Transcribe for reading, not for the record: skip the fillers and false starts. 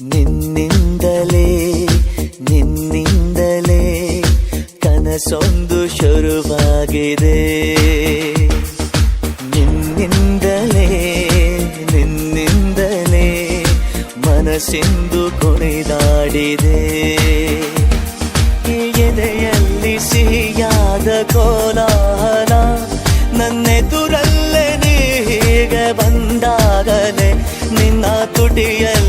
ನಿನ್ನಿಂದಲೇ ನಿನ್ನಿಂದಲೇ ಕನಸೊಂದು ಶುರುವಾಗಿದೆ. ನಿನ್ನಿಂದಲೇ ನಿನ್ನಿಂದಲೇ ಮನಸ್ಸಿಂದು ಕುಣಿದಾಡಿದೆ. ಎದೆಯಲ್ಲಿ ಸಿಹಿಯಾದ ಕೋಲಾಹಲ ನನ್ನೆದುರಲ್ಲೇ ನೀ ಹೀಗೆ ಬಂದಾಗಲೇ ನಿನ್ನ ತುಟಿಯಲ್ಲಿ